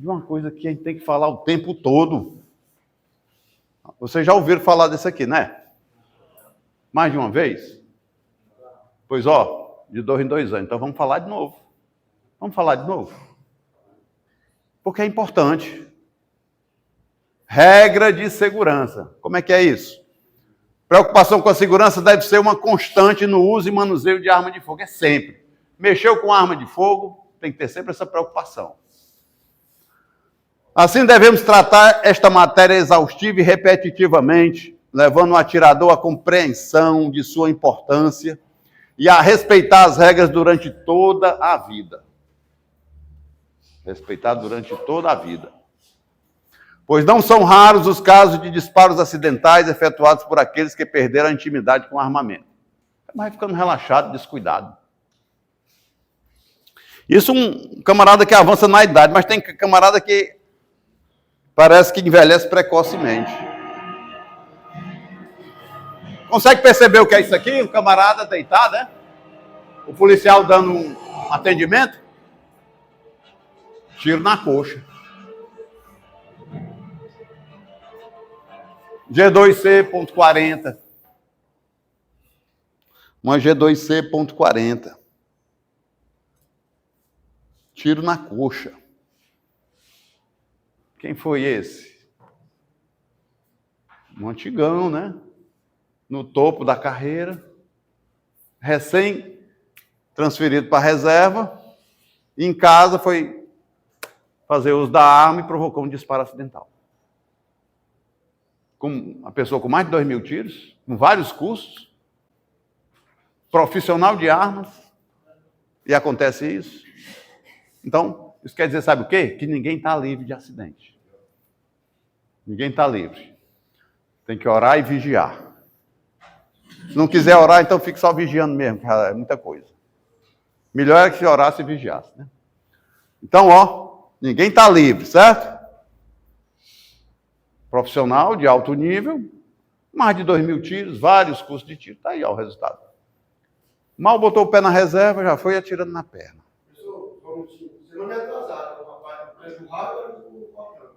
de uma coisa que a gente tem que falar o tempo todo. Vocês já ouviram falar disso aqui, né? Mais de uma vez? Pois, ó, de 2 em 2 anos. Então vamos falar de novo. Vamos falar de novo. Porque é importante. Regra de segurança. Como é que é isso? Preocupação com a segurança deve ser uma constante no uso e manuseio de arma de fogo. É sempre. Mexeu com arma de fogo, tem que ter sempre essa preocupação. Assim, devemos tratar esta matéria exaustiva e repetitivamente, levando o atirador à compreensão de sua importância e a respeitar as regras durante toda a vida. Respeitar durante toda a vida. Pois não são raros os casos de disparos acidentais efetuados por aqueles que perderam a intimidade com o armamento. Vai ficando relaxado, descuidado. Isso um camarada que avança na idade, mas tem camarada que parece que envelhece precocemente. Consegue perceber o que é isso aqui? Um camarada deitado, né? O policial dando um atendimento. Tiro na coxa. G2C.40. Uma G2C.40. Tiro na coxa. Quem foi esse? Um antigão, né? No topo da carreira. Recém transferido para a reserva. Em casa foi fazer uso da arma e provocou um disparo acidental. Com uma pessoa com mais de 2.000 tiros, com vários cursos, profissional de armas, e acontece isso. Então, isso quer dizer, sabe o quê? Que ninguém está livre de acidente. Ninguém está livre. Tem que orar e vigiar. Se não quiser orar, então fique só vigiando mesmo, que é muita coisa. Melhor é que se orasse e vigiasse, né? Então, ó, ninguém está livre, certo? Profissional de alto nível, mais de 2.000 tiros, vários cursos de tiro. Está aí, ó, o resultado. Mal botou o pé na reserva, já foi atirando na perna. Você não me atrasado, o rapaz empurrava o portão.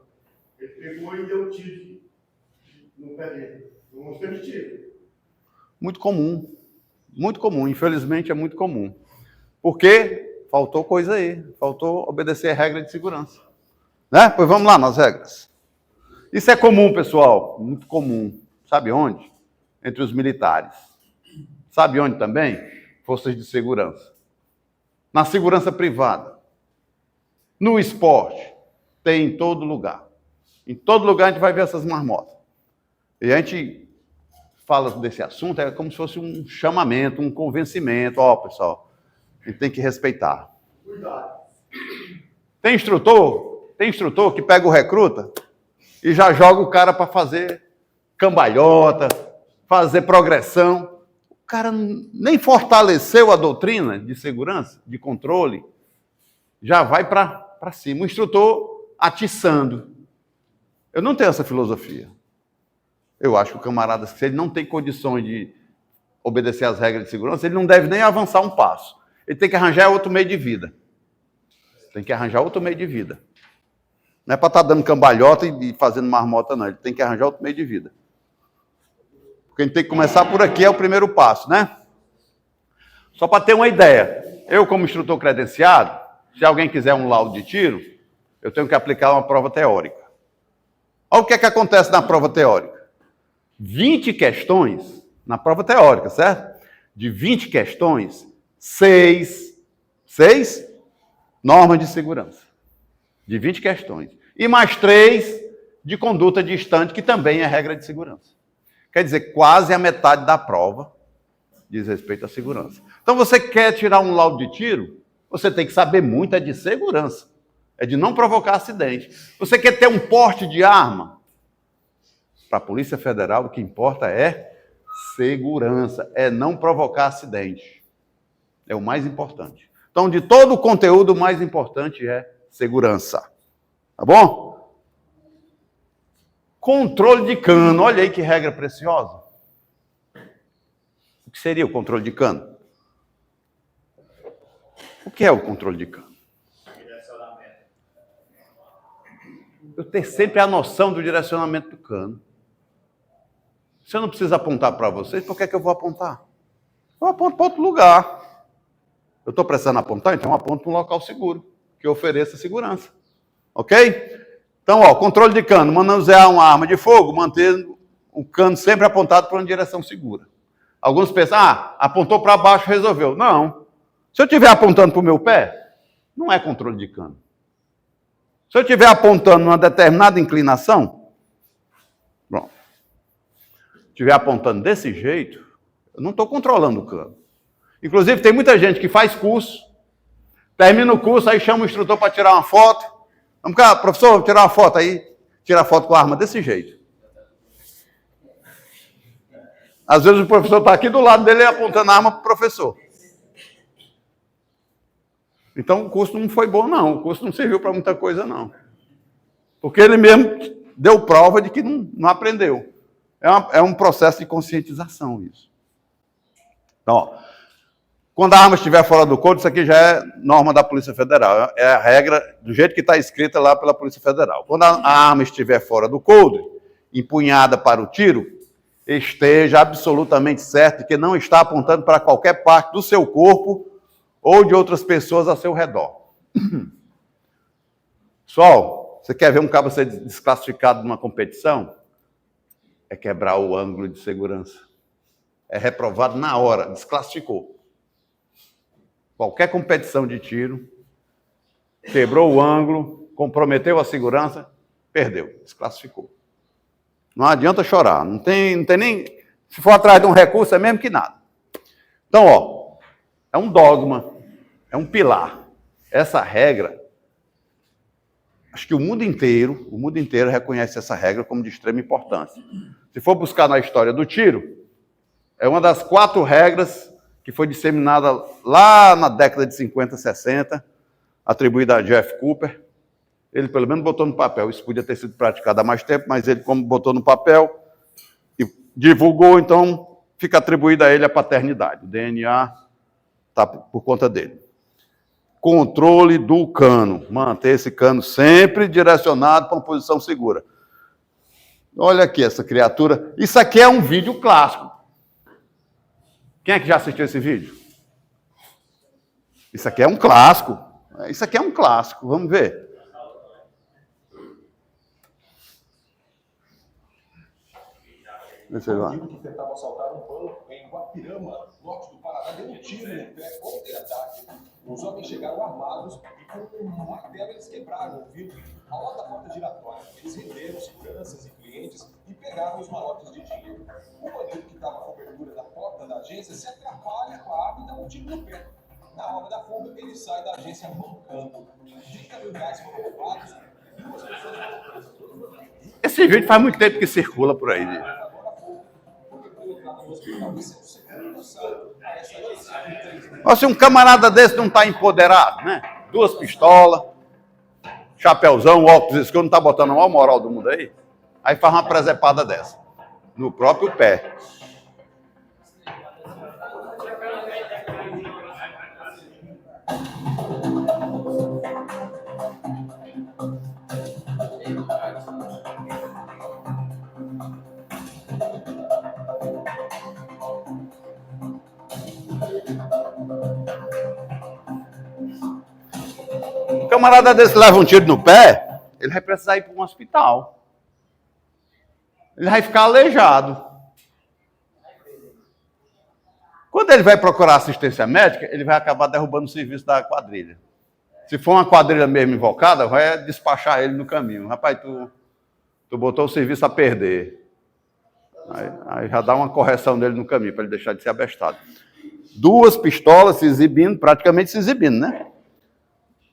Ele pegou e deu um tiro no pé dele. Não mostrou de tiro. Muito comum. Muito comum. Infelizmente é muito comum. Porque faltou coisa aí. Faltou obedecer a regra de segurança. Né? Pois vamos lá nas regras. Isso é comum, pessoal. Muito comum. Sabe onde? Entre os militares. Sabe onde também? Forças de segurança. Na segurança privada. No esporte. Tem em todo lugar. Em todo lugar a gente vai ver essas marmotas. E a gente fala desse assunto, é como se fosse um chamamento, um convencimento. Ó, pessoal, a gente tem que respeitar. Cuidado. Tem instrutor que pega o recruta e já joga o cara para fazer cambalhota, fazer progressão. O cara nem fortaleceu a doutrina de segurança, de controle, já vai para cima. O instrutor atiçando. Eu não tenho essa filosofia. Eu acho que o camarada, se ele não tem condições de obedecer às regras de segurança, ele não deve nem avançar um passo. Ele tem que arranjar outro meio de vida. Tem que arranjar outro meio de vida. Não é para estar dando cambalhota e fazendo marmota, não. Ele tem que arranjar outro meio de vida. Porque a gente tem que começar por aqui, é o primeiro passo, né? Só para ter uma ideia. Eu, como instrutor credenciado, se alguém quiser um laudo de tiro, eu tenho que aplicar uma prova teórica. Olha o que é que acontece na prova teórica. 20 questões na prova teórica, certo? De 20 questões, 6 normas de segurança. De 20 questões. E mais 3 de conduta distante, que também é regra de segurança. Quer dizer, quase a metade da prova diz respeito à segurança. Então, você quer tirar um laudo de tiro, você tem que saber muito de segurança. É de não provocar acidente. Você quer ter um porte de arma? Para a Polícia Federal, o que importa é segurança, é não provocar acidente. É o mais importante. Então, de todo o conteúdo, o mais importante é segurança. Tá bom? Controle de cano. Olha aí que regra preciosa. O que seria o controle de cano? O que é o controle de cano? Eu ter sempre a noção do direcionamento do cano. Se eu não preciso apontar para vocês, por que é que eu vou apontar? Eu aponto para outro lugar. Eu estou precisando apontar, então eu aponto para um local seguro, que ofereça segurança. Ok? Então, ó, controle de cano, manusear uma arma de fogo, manter o cano sempre apontado para uma direção segura. Alguns pensam, apontou para baixo, resolveu. Não. Se eu estiver apontando para o meu pé, não é controle de cano. Se eu estiver apontando numa determinada inclinação, pronto. Se estiver apontando desse jeito, eu não estou controlando o cano. Inclusive, tem muita gente que faz curso, termina o curso, aí chama o instrutor para tirar uma foto. Vamos cá, professor, tirar uma foto aí. Tira a foto com a arma desse jeito. Às vezes o professor está aqui do lado dele apontando a arma para o professor. Então o curso não foi bom, não. O curso não serviu para muita coisa, não. Porque ele mesmo deu prova de que não aprendeu. É um processo de conscientização isso. Então, ó, quando a arma estiver fora do código, isso aqui já é norma da Polícia Federal. É a regra do jeito que está escrita lá pela Polícia Federal. Quando a arma estiver fora do código, empunhada para o tiro, esteja absolutamente certo de que não está apontando para qualquer parte do seu corpo ou de outras pessoas ao seu redor. Pessoal, você quer ver um cabo ser desclassificado numa competição? É quebrar o ângulo de segurança. É reprovado na hora, desclassificou. Qualquer competição de tiro, quebrou o ângulo, comprometeu a segurança, perdeu, desclassificou. Não adianta chorar, não tem nem... Se for atrás de um recurso, é mesmo que nada. Então, ó, é um dogma, é um pilar. Essa regra, acho que o mundo inteiro reconhece essa regra como de extrema importância. Se for buscar na história do tiro, é uma das 4 regras que foi disseminada lá na década de 50, 60, atribuída a Jeff Cooper. Ele pelo menos botou no papel. Isso podia ter sido praticado há mais tempo, mas ele, como botou no papel e divulgou, então fica atribuída a ele a paternidade. O DNA está por conta dele. Controle do cano. Manter esse cano sempre direcionado para uma posição segura. Olha aqui essa criatura. Isso aqui é um vídeo clássico. Quem é que já assistiu esse vídeo? Isso aqui é um clássico. Isso aqui é um clássico. Vamos ver. O bandido que tentava assaltar um banco em Guapirama, norte do Paraná, deu um tiro no pé contra-ataque. Os homens chegaram armados e com um martelo eles quebraram o vidro ao lado da porta giratória. Eles renderam seguranças e clientes e pegaram os malotes de dinheiro. O bandido que estava com a abertura da porta da agência se atrapalha com a arma e dá um tiro no pé. Na hora da fuga, ele sai da agência mancando. 30 mil reais foram roubados. Esse vídeo faz muito tempo que circula por aí. Mas se um camarada desse não está empoderado, né? 2 pistolas, chapeuzão, óculos escuros, não está botando a maior moral do mundo aí? Aí faz uma presepada dessa, no próprio pé. O camarada desse leva um tiro no pé, ele vai precisar ir para um hospital. Ele vai ficar aleijado. Quando ele vai procurar assistência médica, ele vai acabar derrubando o serviço da quadrilha. Se for uma quadrilha mesmo invocada, vai despachar ele no caminho. Rapaz, tu botou o serviço a perder. Aí já dá uma correção dele no caminho, para ele deixar de ser abestado. 2 pistolas se exibindo, praticamente se exibindo, né?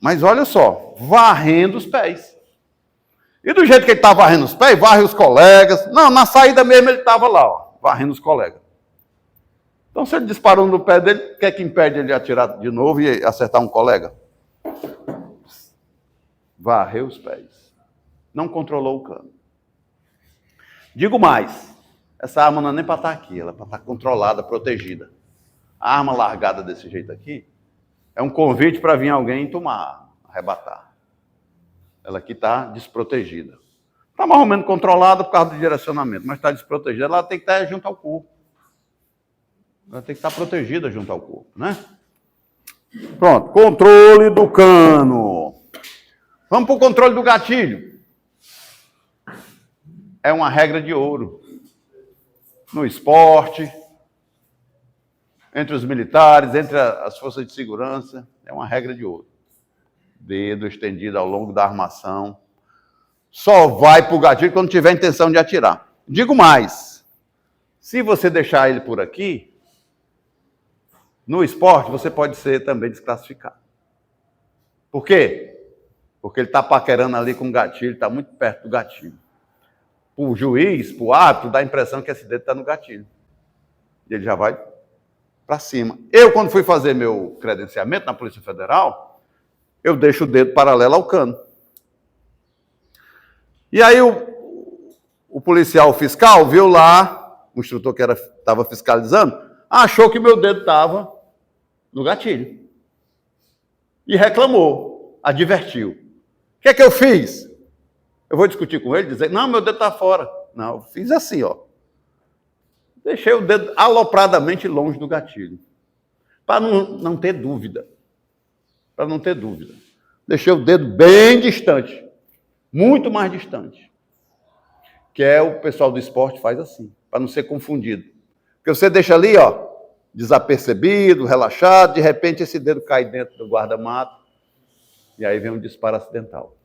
Mas olha só, varrendo os pés. E do jeito que ele está varrendo os pés, varre os colegas. Não, na saída mesmo ele estava lá, ó, varrendo os colegas. Então, se ele disparou no pé dele, o que é que impede ele de atirar de novo e acertar um colega? Varreu os pés. Não controlou o cano. Digo mais, essa arma não é nem para estar aqui, ela é para estar controlada, protegida. A arma largada desse jeito aqui é um convite para vir alguém tomar, arrebatar. Ela aqui está desprotegida. Está mais ou menos controlada por causa do direcionamento, mas está desprotegida. Ela tem que estar junto ao corpo. Ela tem que estar protegida junto ao corpo, né? Pronto, controle do cano. Vamos para o controle do gatilho. É uma regra de ouro. No esporte, entre os militares, entre as forças de segurança, é uma regra de ouro. Dedo estendido ao longo da armação. Só vai para o gatilho quando tiver intenção de atirar. Digo mais, se você deixar ele por aqui, no esporte você pode ser também desclassificado. Por quê? Porque ele está paquerando ali com o gatilho, está muito perto do gatilho. Para o juiz, para o árbitro, dá a impressão que esse dedo está no gatilho. E ele já vai para cima. Eu, quando fui fazer meu credenciamento na Polícia Federal, eu deixo o dedo paralelo ao cano. E aí o policial fiscal viu lá, o instrutor que estava fiscalizando, achou que meu dedo estava no gatilho. E reclamou, advertiu. O que é que eu fiz? Eu vou discutir com ele, dizer, não, meu dedo está fora. Não, eu fiz assim, ó. Deixei o dedo alopradamente longe do gatilho. Para não ter dúvida. Para não ter dúvida. Deixei o dedo bem distante. Muito mais distante. Que é o pessoal do esporte faz assim, para não ser confundido. Porque você deixa ali, ó, desapercebido, relaxado, de repente esse dedo cai dentro do guarda-mato, e aí vem um disparo acidental.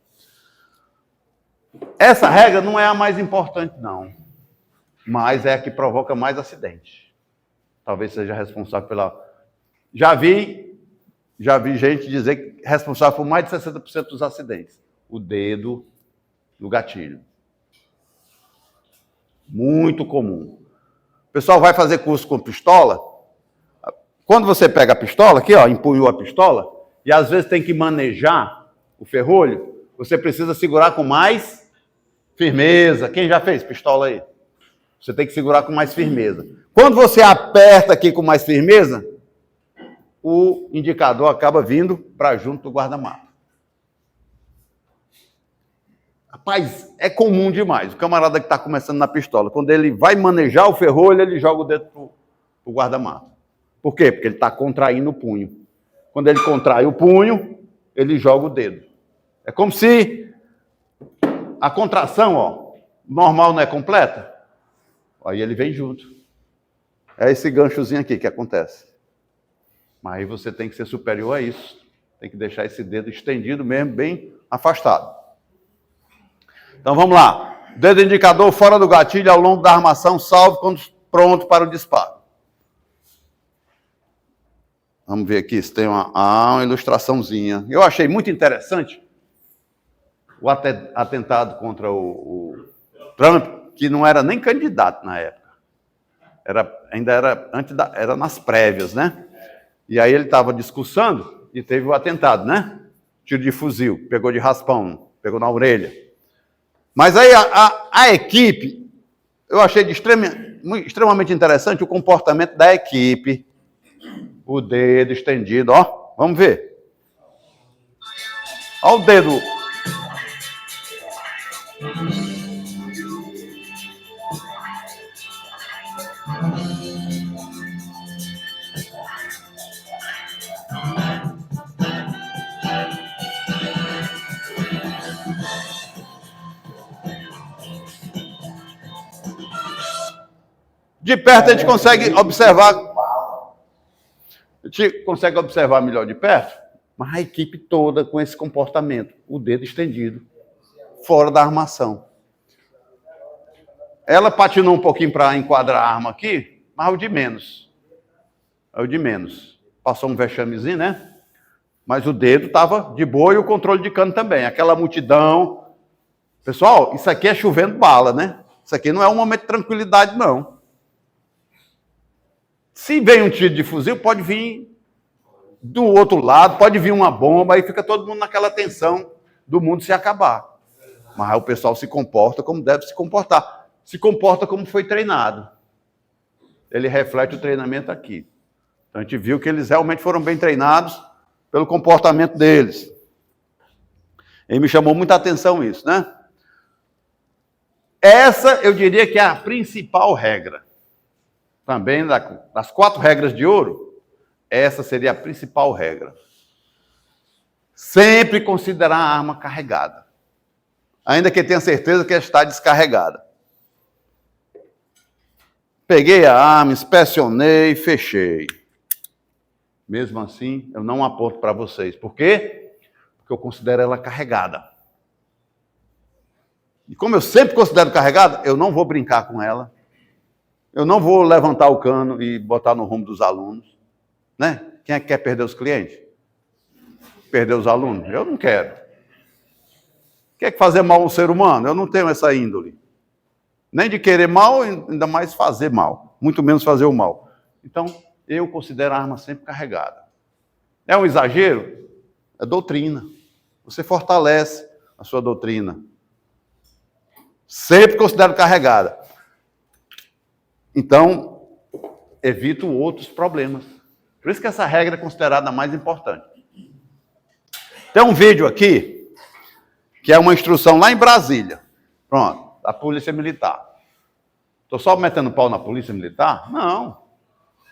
Essa regra não é a mais importante, não. Mas é a que provoca mais acidente. Talvez seja responsável pela... Já vi gente dizer que é responsável por mais de 60% dos acidentes. O dedo no gatilho. Muito comum. O pessoal vai fazer curso com pistola. Quando você pega a pistola, aqui, ó, empunhou a pistola, e às vezes tem que manejar o ferrolho, você precisa segurar com mais firmeza. Quem já fez pistola aí? Você tem que segurar com mais firmeza. Quando você aperta aqui com mais firmeza, o indicador acaba vindo para junto do guarda-mato. Rapaz, é comum demais. O camarada que está começando na pistola, quando ele vai manejar o ferrolho, ele joga o dedo para o guarda-mato. Por quê? Porque ele está contraindo o punho. Quando ele contrai o punho, ele joga o dedo. É como se a contração, ó, normal não é completa. Aí ele vem junto. É esse ganchozinho aqui que acontece. Mas aí você tem que ser superior a isso. Tem que deixar esse dedo estendido mesmo, bem afastado. Então vamos lá. Dedo indicador fora do gatilho ao longo da armação, salvo quando pronto para o disparo. Vamos ver aqui se tem uma ilustraçãozinha. Eu achei muito interessante o atentado contra o Trump, que não era nem candidato na época. Era nas prévias, né? E aí ele estava discursando e teve o atentado, né? Tiro de fuzil, pegou de raspão, pegou na orelha. Mas aí a equipe, eu achei extremamente interessante o comportamento da equipe. O dedo estendido, ó. Vamos ver. Olha o dedo. De perto a gente consegue observar. A gente consegue observar melhor de perto, mas a equipe toda com esse comportamento, o dedo estendido, fora da armação. Ela patinou um pouquinho para enquadrar a arma aqui, mas é o de menos. É o de menos. Passou um vexamezinho, né? Mas o dedo estava de boa e o controle de cano também. Aquela multidão. Pessoal, isso aqui é chovendo bala, né? Isso aqui não é um momento de tranquilidade, não. Se vem um tiro de fuzil, pode vir do outro lado, pode vir uma bomba, aí fica todo mundo naquela tensão do mundo se acabar. Mas o pessoal se comporta como deve se comportar. Se comporta como foi treinado. Ele reflete o treinamento aqui. Então a gente viu que eles realmente foram bem treinados pelo comportamento deles. E me chamou muita atenção isso, né? Essa, eu diria que é a principal regra. Também, das 4 regras de ouro, essa seria a principal regra. Sempre considerar a arma carregada. Ainda que tenha certeza que ela está descarregada. Peguei a arma, inspecionei, fechei. Mesmo assim, eu não aponto para vocês. Por quê? Porque eu considero ela carregada. E como eu sempre considero carregada, eu não vou brincar com ela. Eu não vou levantar o cano e botar no rumo dos alunos. Né? Quem é que quer perder os clientes? Perder os alunos? Eu não quero. Quer fazer mal ao ser humano? Eu não tenho essa índole. Nem de querer mal, ainda mais fazer mal. Muito menos fazer o mal. Então, eu considero a arma sempre carregada. É um exagero? É doutrina. Você fortalece a sua doutrina. Sempre considero carregada. Então, evito outros problemas. Por isso que essa regra é considerada a mais importante. Tem um vídeo aqui, que é uma instrução lá em Brasília. Pronto, da Polícia Militar. Estou só metendo pau na Polícia Militar? Não.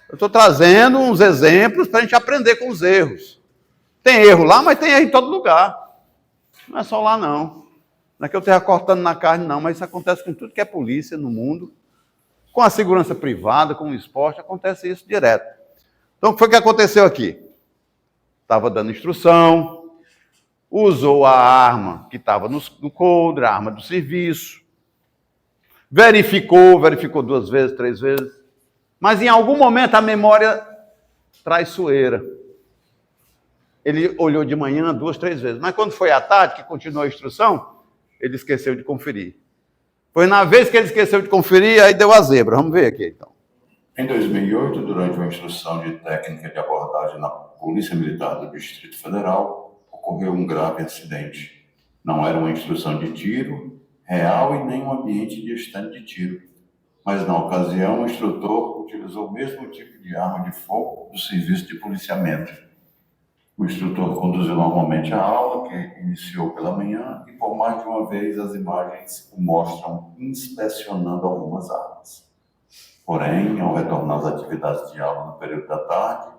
Eu estou trazendo uns exemplos para a gente aprender com os erros. Tem erro lá, mas tem erro em todo lugar. Não é só lá, não. Não é que eu esteja cortando na carne, não, mas isso acontece com tudo que é polícia no mundo. Com a segurança privada, com o esporte, acontece isso direto. Então, o que foi que aconteceu aqui? Estava dando instrução, usou a arma que estava no coldre, a arma do serviço, verificou 2 vezes, 3 vezes, mas em algum momento a memória traiçoeira. Ele olhou de manhã 2, 3 vezes, mas quando foi à tarde, que continuou a instrução, ele esqueceu de conferir. Foi na vez que ele esqueceu de conferir, aí deu a zebra. Vamos ver aqui, então. Em 2008, durante uma instrução de técnica de abordagem na Polícia Militar do Distrito Federal, ocorreu um grave acidente. Não era uma instrução de tiro real e nem um ambiente de estande de tiro. Mas, na ocasião, o instrutor utilizou o mesmo tipo de arma de fogo do serviço de policiamento. O instrutor conduziu normalmente a aula, que iniciou pela manhã, e por mais de uma vez as imagens o mostram inspecionando algumas armas. Porém, ao retornar às atividades de aula no período da tarde,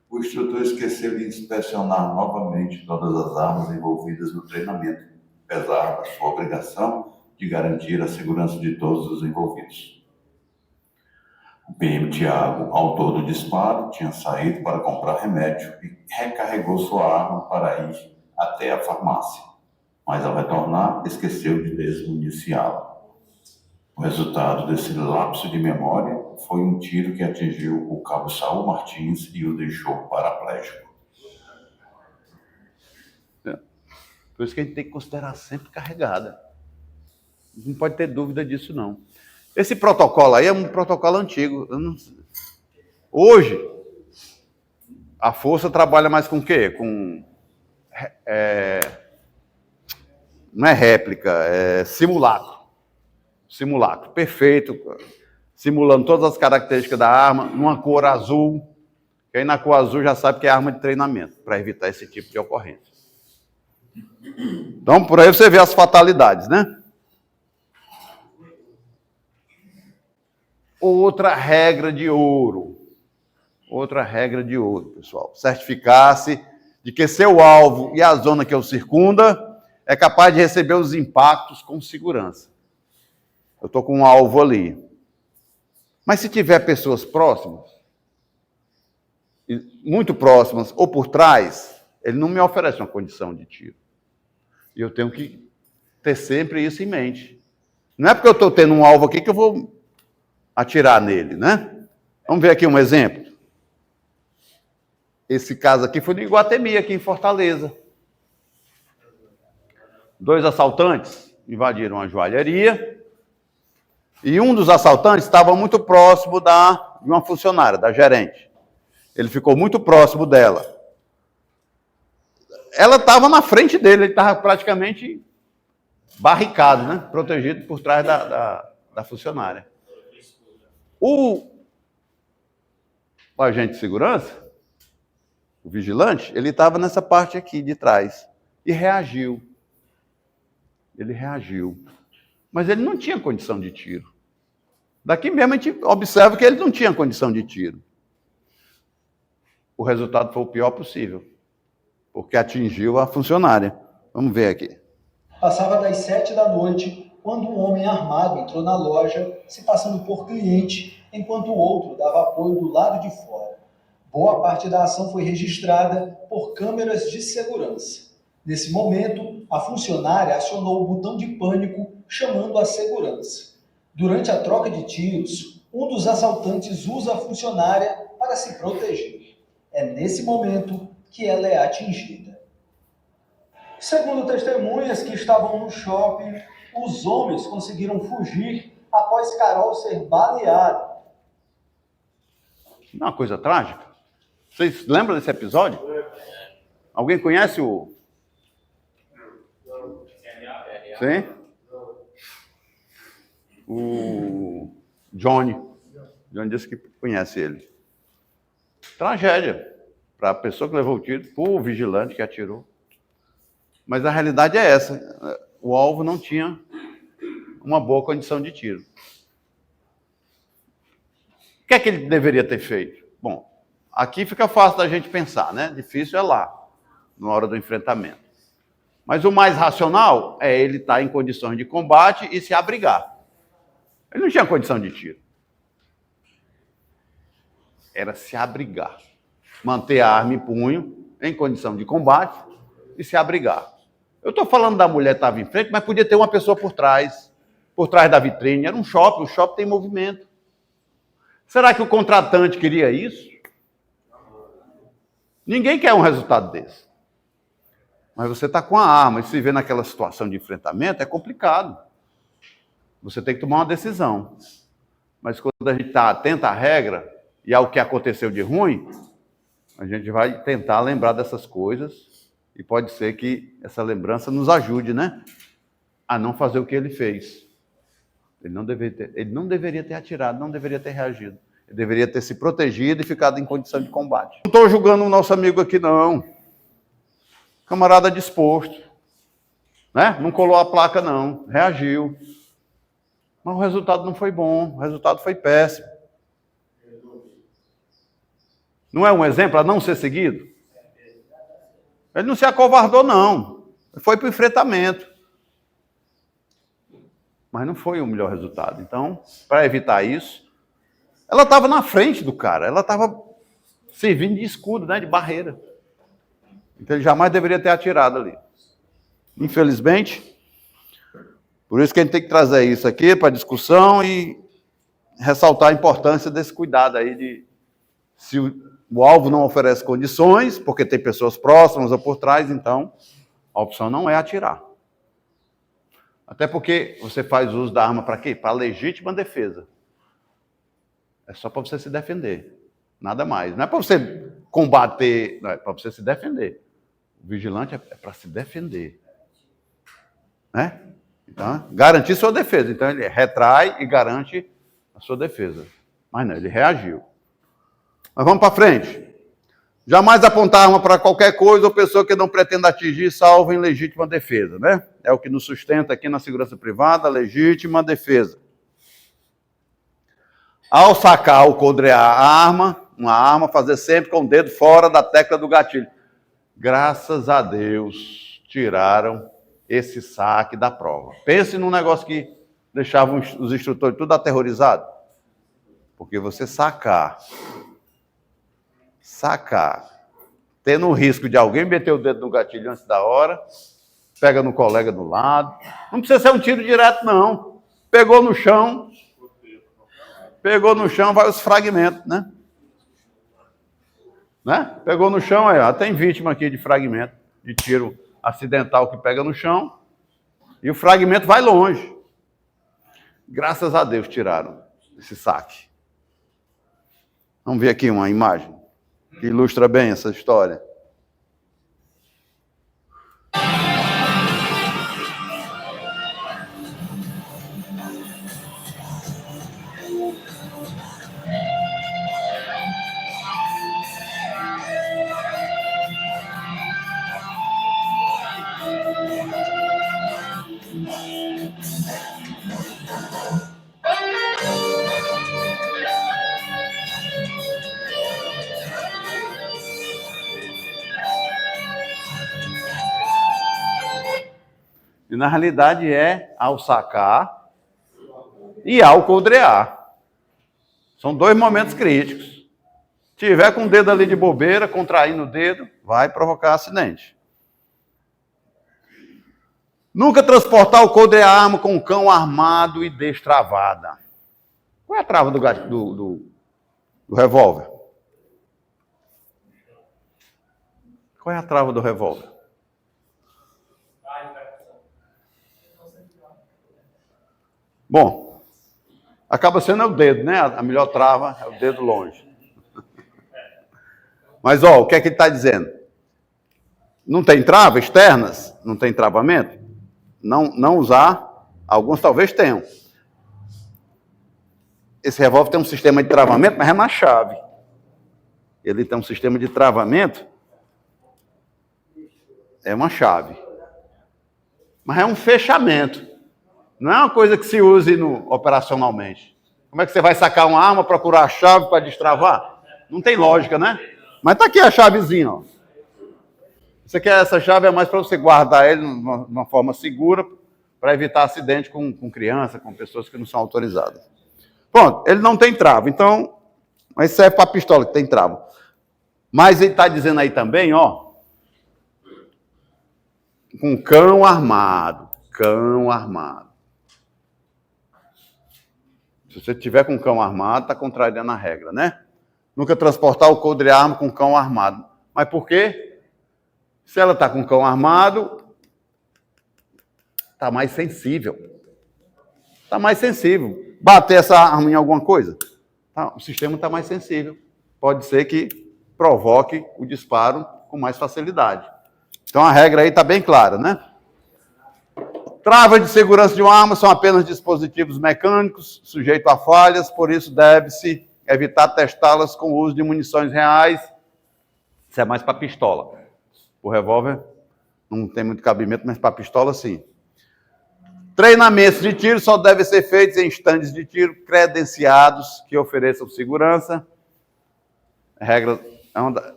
o instrutor esqueceu de inspecionar novamente todas as armas envolvidas no treinamento, apesar da sua obrigação de garantir a segurança de todos os envolvidos. O PM Tiago, autor do disparo, tinha saído para comprar remédio e recarregou sua arma para ir até a farmácia. Mas ao retornar, esqueceu de desmuniciá-la. O resultado desse lapso de memória foi um tiro que atingiu o cabo Saul Martins e o deixou paraplégico. Por isso que a gente tem que considerar sempre carregada. Não pode ter dúvida disso, não. Esse protocolo aí é um protocolo antigo. Hoje, a força trabalha mais com o quê? Com... não é réplica, é simulacro. Simulacro, perfeito. Simulando todas as características da arma, numa cor azul. Que aí na cor azul já sabe que é arma de treinamento, para evitar esse tipo de ocorrência. Então, por aí você vê as fatalidades, né? Outra regra de ouro, pessoal. Certificar-se de que seu alvo e a zona que o circunda é capaz de receber os impactos com segurança. Eu estou com um alvo ali. Mas se tiver pessoas próximas, muito próximas ou por trás, ele não me oferece uma condição de tiro. E eu tenho que ter sempre isso em mente. Não é porque eu estou tendo um alvo aqui que eu vou atirar nele, né? Vamos ver aqui um exemplo. Esse caso aqui foi no Iguatemi, aqui em Fortaleza. 2 assaltantes invadiram a joalheria e um dos assaltantes estava muito próximo de uma funcionária, da gerente. Ele ficou muito próximo dela. Ela estava na frente dele, ele estava praticamente barricado, né? Protegido por trás da funcionária. O agente de segurança, o vigilante, ele estava nessa parte aqui de trás e reagiu. Ele reagiu. Mas ele não tinha condição de tiro. Daqui mesmo a gente observa que ele não tinha condição de tiro. O resultado foi o pior possível, porque atingiu a funcionária. Vamos ver aqui. Passava das 7 da noite, quando um homem armado entrou na loja, se passando por cliente, enquanto o outro dava apoio do lado de fora. Boa parte da ação foi registrada por câmeras de segurança. Nesse momento, a funcionária acionou o botão de pânico, chamando a segurança. Durante a troca de tiros, um dos assaltantes usa a funcionária para se proteger. É nesse momento que ela é atingida. Segundo testemunhas que estavam no shopping, os homens conseguiram fugir após Carol ser baleada. Não é uma coisa trágica? Vocês lembram desse episódio? Alguém conhece o... Sim? O Johnny. Johnny disse que conhece ele. Tragédia. Para a pessoa que levou o tiro, para o vigilante que atirou. Mas a realidade é essa. O alvo não tinha uma boa condição de tiro. O que é que ele deveria ter feito? Bom, aqui fica fácil da gente pensar, né? Difícil é lá, na hora do enfrentamento. Mas o mais racional é ele estar em condições de combate e se abrigar. Ele não tinha condição de tiro. Era se abrigar. Manter a arma em punho, em condição de combate, e se abrigar. Eu estou falando da mulher que estava em frente, mas podia ter uma pessoa por trás da vitrine. Era um shopping, o shopping tem movimento. Será que o contratante queria isso? Ninguém quer um resultado desse. Mas você está com a arma e se vê naquela situação de enfrentamento, é complicado. Você tem que tomar uma decisão. Mas quando a gente está atento à regra e ao que aconteceu de ruim, a gente vai tentar lembrar dessas coisas e pode ser que essa lembrança nos ajude, né? A não fazer o que ele fez. Ele não deveria ter atirado, não deveria ter reagido. Ele deveria ter se protegido e ficado em condição de combate. Não estou julgando o nosso amigo aqui, não. Camarada disposto. Né? Não colou a placa, não. Reagiu. Mas o resultado não foi bom. O resultado foi péssimo. Não é um exemplo a não ser seguido? Ele não se acovardou, não. Ele foi para o enfrentamento. Mas não foi o melhor resultado. Então, para evitar isso, ela estava na frente do cara. Ela estava servindo de escudo, né, de barreira. Então, ele jamais deveria ter atirado ali. Infelizmente, por isso que a gente tem que trazer isso aqui para discussão e ressaltar a importância desse cuidado aí de se o alvo não oferece condições, porque tem pessoas próximas ou por trás, então a opção não é atirar. Até porque você faz uso da arma para quê? Para legítima defesa. É só para você se defender. Nada mais. Não é para você combater, não, é para você se defender. O vigilante é para se defender. Né? Então, garantir sua defesa. Então, ele retrai e garante a sua defesa. Mas não, ele reagiu. Mas vamos para frente. Jamais apontar arma para qualquer coisa ou pessoa que não pretenda atingir, salvo em legítima defesa, né? É o que nos sustenta aqui na segurança privada, legítima defesa. Ao sacar ou codrear uma arma, fazer sempre com o dedo fora da tecla do gatilho. Graças a Deus, tiraram esse saque da prova. Pense num negócio que deixava os instrutores tudo aterrorizados. Porque você sacar, tendo o risco de alguém meter o dedo no gatilho antes da hora, pega no colega do lado. Não precisa ser um tiro direto, não. Pegou no chão, vai os fragmentos, né? Pegou no chão, tem vítima aqui de fragmento, de tiro acidental que pega no chão, e o fragmento vai longe. Graças a Deus tiraram esse saque. Vamos ver aqui uma imagem que ilustra bem essa história. E na realidade é ao sacar e ao coldrear. São dois momentos críticos. Se tiver com o dedo ali de bobeira, contraindo o dedo, vai provocar acidente. Nunca transportar o coldre a arma com o cão armado e destravada. Qual é a trava do revólver? Qual é a trava do revólver? Bom, acaba sendo o dedo, né? A melhor trava é o dedo longe. Mas, ó, o que é que ele está dizendo? Não tem trava externas? Não tem travamento? Não usar. Alguns talvez tenham. Esse revólver tem um sistema de travamento, mas é na chave. Ele tem um sistema de travamento. É uma chave. Mas é um fechamento. Não é uma coisa que se use operacionalmente. Como é que você vai sacar uma arma, procurar a chave para destravar? Não tem lógica, né? Mas tá aqui a chavezinha, ó. Essa chave é mais para você guardar ele de uma forma segura, para evitar acidente com criança, com pessoas que não são autorizadas. Pronto, ele não tem trava, então, mas serve para a pistola que tem trava. Mas ele está dizendo aí também, ó, com cão armado. Se você tiver com cão armado, está contrariando a regra, né? Nunca transportar o coldre arma com cão armado. Mas por quê? Se ela está com cão armado, está mais sensível. Está mais sensível. Bater essa arma em alguma coisa, o sistema está mais sensível. Pode ser que provoque o disparo com mais facilidade. Então a regra aí está bem clara, né? Travas de segurança de uma arma são apenas dispositivos mecânicos, sujeitos a falhas, por isso deve-se evitar testá-las com o uso de munições reais. Isso é mais para pistola. O revólver não tem muito cabimento, mas para pistola sim. Treinamentos de tiro só devem ser feitos em estandes de tiro credenciados que ofereçam segurança.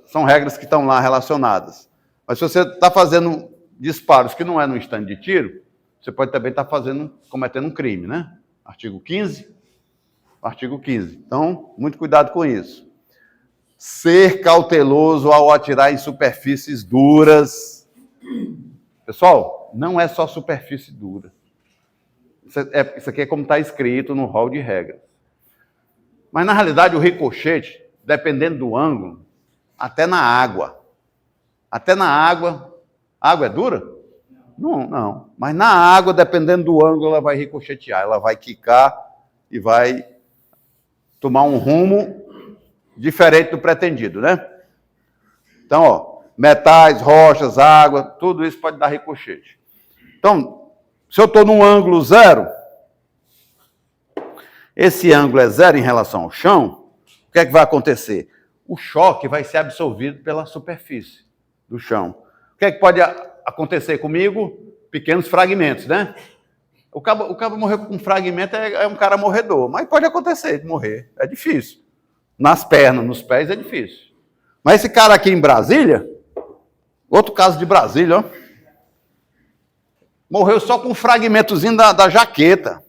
São regras que estão lá relacionadas. Mas se você está fazendo disparos que não é no estande de tiro, você pode também estar cometendo um crime, né? Artigo 15. Então, muito cuidado com isso. Ser cauteloso ao atirar em superfícies duras. Pessoal, não é só superfície dura. Isso aqui é como está escrito no rol de regras. Mas, na realidade, o ricochete, dependendo do ângulo, até na água. Água é dura? Não. Mas na água, dependendo do ângulo, ela vai ricochetear, ela vai quicar e vai tomar um rumo diferente do pretendido, né? Então, ó, metais, rochas, água, tudo isso pode dar ricochete. Então, se eu estou num ângulo zero, esse ângulo é zero em relação ao chão, o que é que vai acontecer? O choque vai ser absorvido pela superfície do chão. O que é que pode acontecer comigo? Pequenos fragmentos, né? O cabo morrer com um fragmento é um cara morredor, mas pode acontecer de morrer, é difícil. Nas pernas, nos pés é difícil. Mas esse cara aqui em Brasília, outro caso de Brasília, ó, morreu só com um fragmentozinho da jaqueta.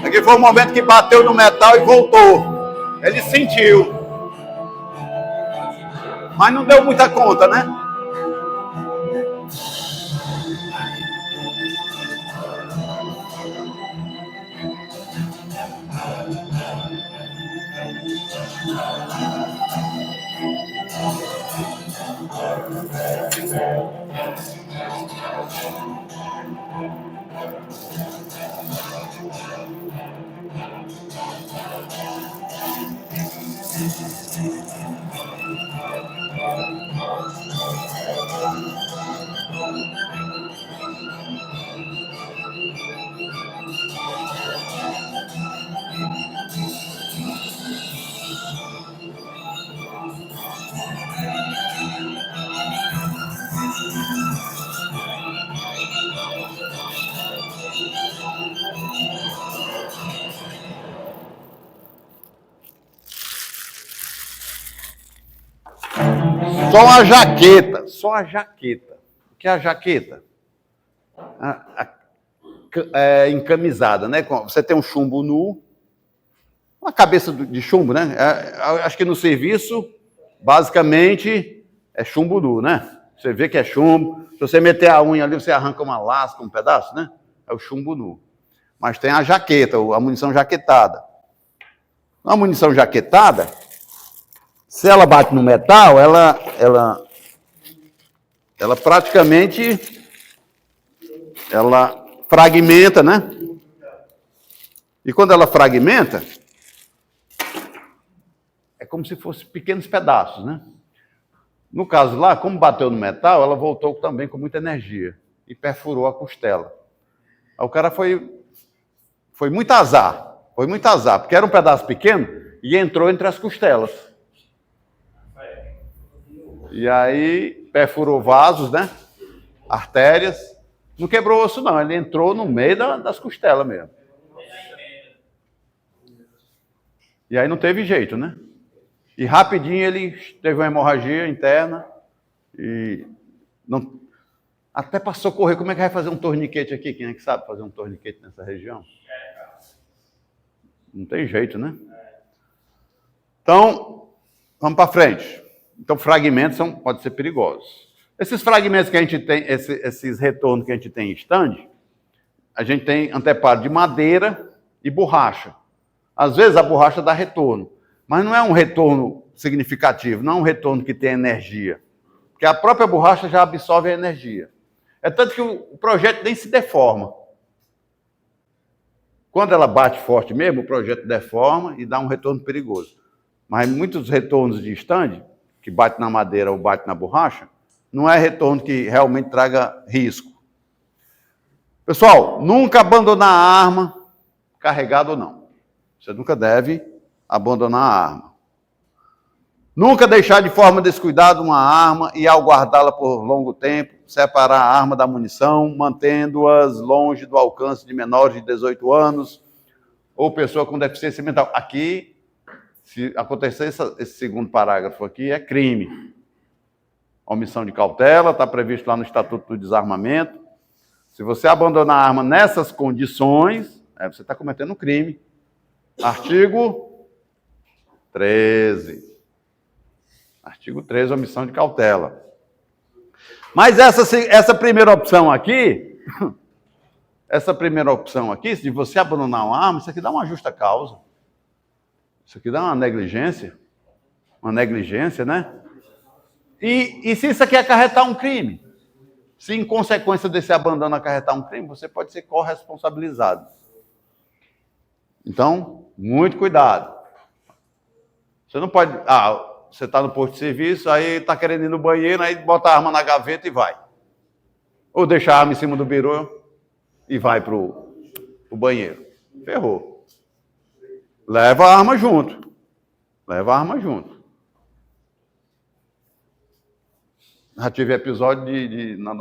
Aqui foi o momento que bateu no metal e voltou. Ele sentiu. Mas não deu muita conta, né? Só a jaqueta. Só a jaqueta. O que é a jaqueta? É encamisada, né? Você tem um chumbo nu, uma cabeça de chumbo, né? Acho que no serviço, basicamente, é chumbo nu, né? Você vê que é chumbo. Se você meter a unha ali, você arranca uma lasca, um pedaço, né? É o chumbo nu. Mas tem a jaqueta, a munição jaquetada. A munição jaquetada, se ela bate no metal, ela praticamente fragmenta, né? E quando ela fragmenta, é como se fossem pequenos pedaços, né? No caso lá, como bateu no metal, ela voltou também com muita energia e perfurou a costela. Aí o cara foi muito azar, porque era um pedaço pequeno e entrou entre as costelas. E aí perfurou vasos, né? Artérias. Não quebrou osso, não. Ele entrou no meio das costelas mesmo. E aí não teve jeito, né? E rapidinho ele teve uma hemorragia interna e não... Até para socorrer, como é que vai fazer um torniquete aqui? Quem é que sabe fazer um torniquete nessa região? Não tem jeito, né? Então, vamos para frente. Então, fragmentos podem ser perigosos. Esses fragmentos que a gente tem, esses retornos que a gente tem em stand, a gente tem anteparo de madeira e borracha. Às vezes a borracha dá retorno, mas não é um retorno significativo, não é um retorno que tem energia. Porque a própria borracha já absorve a energia. É tanto que o projeto nem se deforma. Quando ela bate forte mesmo, o projeto deforma e dá um retorno perigoso. Mas muitos retornos de stand, que bate na madeira ou bate na borracha, não é retorno que realmente traga risco. Pessoal, nunca abandonar a arma, carregada ou não. Você nunca deve abandonar a arma. Nunca deixar de forma descuidada uma arma e, ao guardá-la por longo tempo, separar a arma da munição, mantendo-as longe do alcance de menores de 18 anos ou pessoa com deficiência mental. Aqui, se acontecer esse segundo parágrafo aqui, é crime. Omissão de cautela, está previsto lá no Estatuto do Desarmamento. Se você abandonar a arma nessas condições, você está cometendo um crime. Artigo 13. Artigo 13, omissão de cautela. Mas essa primeira opção aqui, se você abandonar uma arma, isso aqui dá uma justa causa. Isso aqui dá uma negligência, né? E se isso aqui acarretar um crime? Se em consequência desse abandono acarretar um crime, você pode ser corresponsabilizado. Então, muito cuidado. Você não pode... você está no posto de serviço, aí está querendo ir no banheiro, aí bota a arma na gaveta e vai. Ou deixa a arma em cima do birô e vai para o banheiro. Ferrou. Leva a arma junto. Já tive episódio nas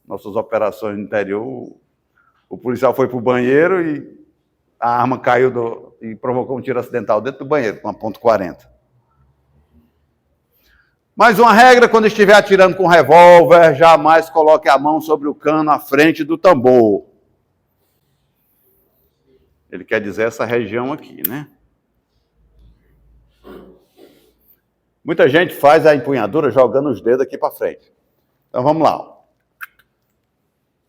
nossas operações no interior, o policial foi para o banheiro e a arma caiu e provocou um tiro acidental dentro do banheiro, com uma .40. Mais uma regra, quando estiver atirando com revólver, jamais coloque a mão sobre o cano à frente do tambor. Ele quer dizer essa região aqui, né? Muita gente faz a empunhadura jogando os dedos aqui para frente. Então vamos lá.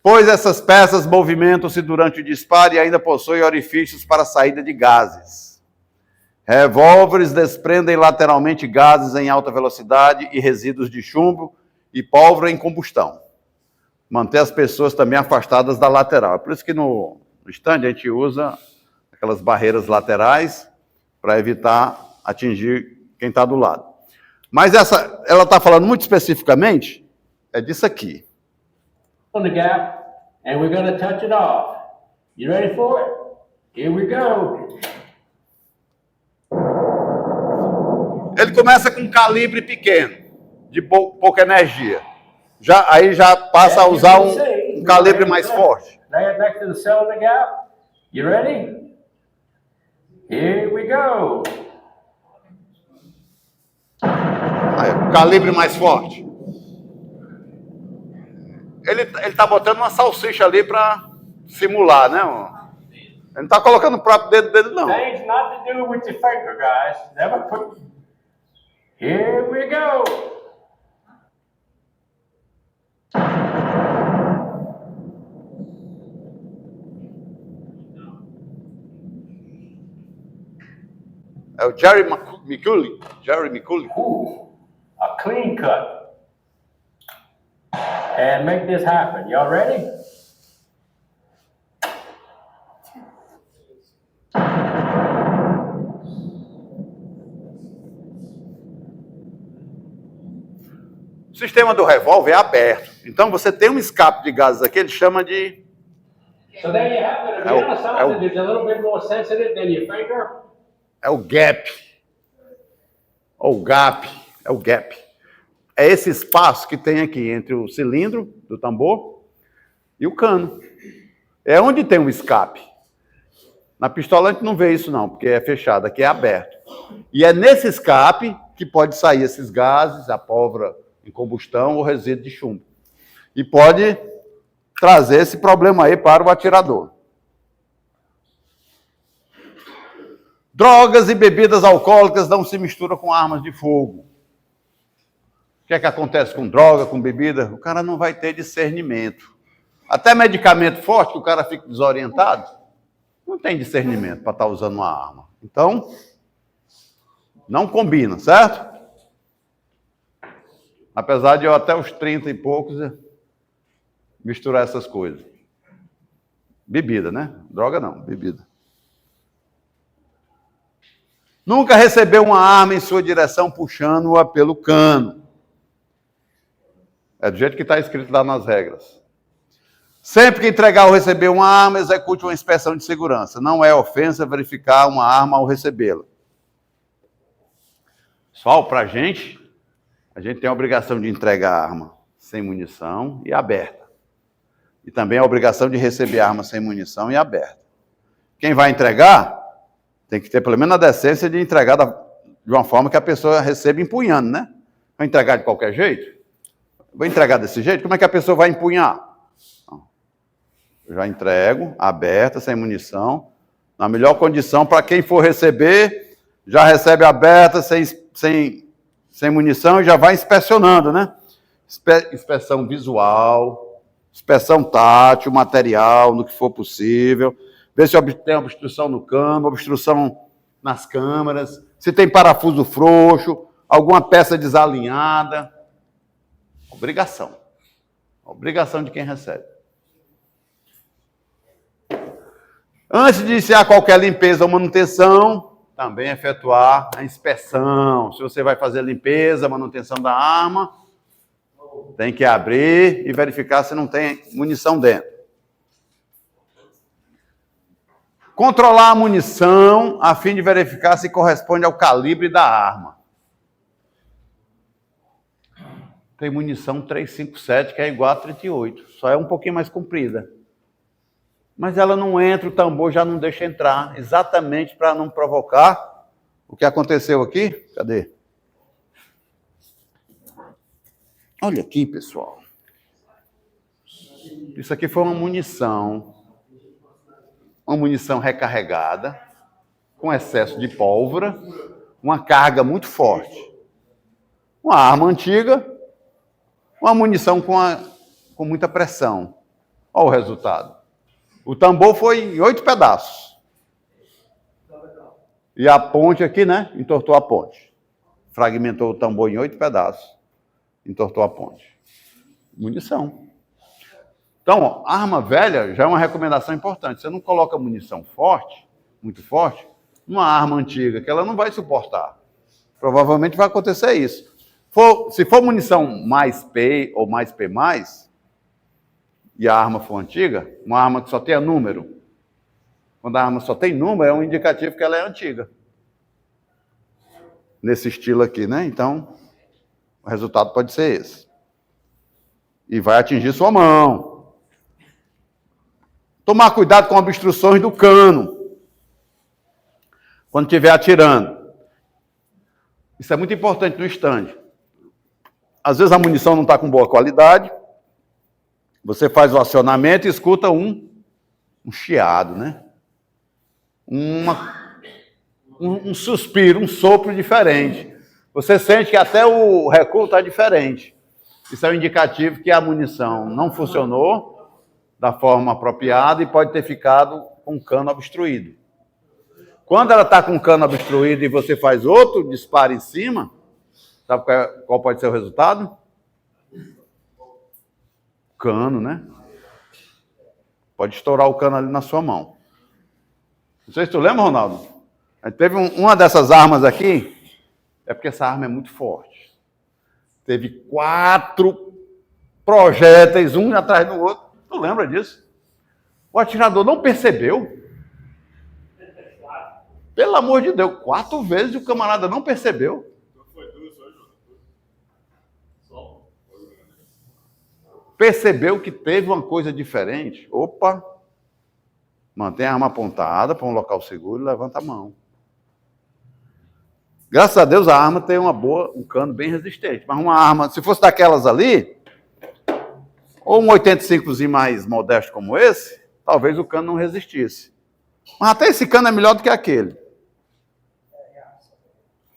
Pois essas peças movimentam-se durante o disparo e ainda possuem orifícios para a saída de gases. Revólveres desprendem lateralmente gases em alta velocidade e resíduos de chumbo e pólvora em combustão. Manter as pessoas também afastadas da lateral. É por isso que no stand a gente usa aquelas barreiras laterais para evitar atingir quem está do lado. Mas ela está falando muito especificamente, é disso aqui. On the gap, and we're going to touch it off. You ready for it? Here we go. Ele começa com um calibre pequeno, de pouca energia. Aí já passa a usar um calibre mais forte. Lay it next to the cell in the gap. You ready? Here we go. Aí, calibre mais forte. Ele tá botando uma salsicha ali para simular, né? Ele não tá colocando o próprio dedo dele, não. Things not to do with your finger, guys. Never put. Here we go. É o Jerry McCulley. Jerry McCulley. Ooh, a clean cut. And make this happen. Y'all ready? O sistema do revólver é aberto. Então você tem um escape de gases aqui, ele chama de... So there you have it. If you have something that's a little bit more sensitive than your finger, É o gap. Ou gap. É o gap. É esse espaço que tem aqui entre o cilindro do tambor e o cano. É onde tem um escape. Na pistola a gente não vê isso não, porque é fechado, aqui é aberto. E é nesse escape que pode sair esses gases, a pólvora em combustão ou resíduo de chumbo. E pode trazer esse problema aí para o atirador. Drogas e bebidas alcoólicas não se misturam com armas de fogo. O que é que acontece com droga, com bebida? O cara não vai ter discernimento. Até medicamento forte, que o cara fica desorientado, não tem discernimento para estar usando uma arma. Então, não combina, certo? Apesar de eu até os 30 e poucos misturar essas coisas. Bebida, né? Droga não, bebida. Nunca recebeu uma arma em sua direção puxando-a pelo cano. É do jeito que está escrito lá nas regras. Sempre que entregar ou receber uma arma, execute uma inspeção de segurança. Não é ofensa verificar uma arma ao recebê-la. Só para a gente tem a obrigação de entregar a arma sem munição e aberta. E também a obrigação de receber a arma sem munição e aberta. Quem vai entregar tem que ter pelo menos a decência de entregar de uma forma que a pessoa receba empunhando, né? Vai entregar de qualquer jeito? Vou entregar desse jeito? Como é que a pessoa vai empunhar? Eu já entrego, aberta, sem munição, na melhor condição para quem for receber, já recebe aberta, sem munição e já vai inspecionando, né? Inspeção visual, inspeção tátil, material, no que for possível. Ver se tem obstrução no cano, obstrução nas câmaras, se tem parafuso frouxo, alguma peça desalinhada. Obrigação. Obrigação de quem recebe. Antes de iniciar qualquer limpeza ou manutenção, também efetuar a inspeção. Se você vai fazer limpeza, manutenção da arma, tem que abrir e verificar se não tem munição dentro. Controlar a munição a fim de verificar se corresponde ao calibre da arma. Tem munição 357 que é igual a 38, só é um pouquinho mais comprida. Mas ela não entra, o tambor já não deixa entrar, exatamente para não provocar o que aconteceu aqui. Cadê? Olha aqui, pessoal. Isso aqui foi uma munição recarregada, com excesso de pólvora, uma carga muito forte. Uma arma antiga, uma munição com muita pressão. Olha o resultado. O tambor foi em 8 pedaços. E a ponte aqui, né? Entortou a ponte. Fragmentou o tambor em 8 pedaços. Entortou a ponte. Munição. Então, ó, arma velha já é uma recomendação importante. Você não coloca munição forte, muito forte, numa arma antiga, que ela não vai suportar. Provavelmente vai acontecer isso. Se for munição mais P ou mais P+, e a arma for antiga, uma arma que só tenha número, quando a arma só tem número, é um indicativo que ela é antiga. Nesse estilo aqui, né? Então, o resultado pode ser esse. E vai atingir sua mão. Tomar cuidado com obstruções do cano, quando estiver atirando. Isso é muito importante no stand. às vezes a munição não está com boa qualidade, você faz o acionamento e escuta um chiado, né? Um suspiro, um sopro diferente. Você sente que até o recuo está diferente. Isso é um indicativo que a munição não funcionou da forma apropriada e pode ter ficado com o cano obstruído. Quando ela está com o cano obstruído e você faz outro disparo em cima, sabe qual pode ser o resultado? Cano, né? Pode estourar o cano ali na sua mão. Não sei se tu lembra, Ronaldo? Teve uma dessas armas aqui, é porque essa arma é muito forte. Teve 4 projéteis, um atrás do outro. Tu lembra disso? O atirador não percebeu. Pelo amor de Deus, 4 vezes o camarada não percebeu. Percebeu que teve uma coisa diferente. Opa! Mantém a arma apontada para um local seguro e levanta a mão. Graças a Deus a arma tem um cano bem resistente. Mas uma arma, se fosse daquelas ali, ou um 85zinho mais modesto como esse, talvez o cano não resistisse. Mas até esse cano é melhor do que aquele.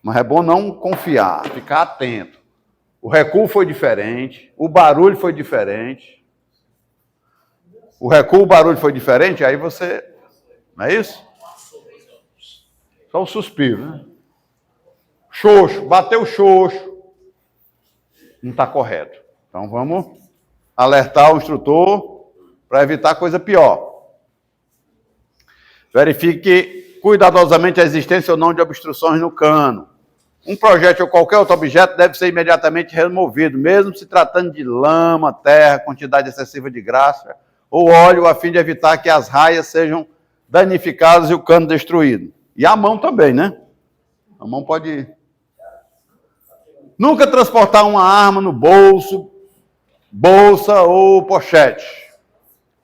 Mas é bom não confiar, ficar atento. O recuo foi diferente, o barulho foi diferente. O recuo, o barulho foi diferente, aí você... Não é isso? Só um suspiro, né? Xoxo, bateu o xoxo. Não está correto. Então vamos alertar o instrutor para evitar coisa pior. Verifique cuidadosamente a existência ou não de obstruções no cano. Um projétil ou qualquer outro objeto deve ser imediatamente removido, mesmo se tratando de lama, terra, quantidade excessiva de graxa ou óleo, a fim de evitar que as raias sejam danificadas e o cano destruído. E a mão também, né? A mão pode... Nunca transportar uma arma no bolso, bolsa ou pochete.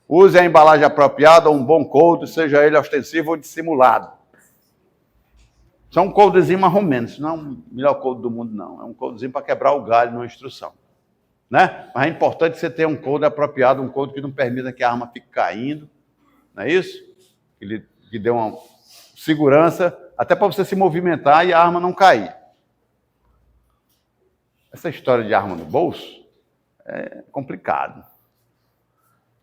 Use a embalagem apropriada ou um bom coldre, seja ele ostensivo ou dissimulado. Isso é um coldrezinho marromeno, isso não é o melhor coldre do mundo, não. É um coldrezinho para quebrar o galho numa instrução. Né? Mas é importante você ter um coldre apropriado, um coldre que não permita que a arma fique caindo. Não é isso? Que dê uma segurança, até para você se movimentar e a arma não cair. Essa história de arma no bolso é complicado.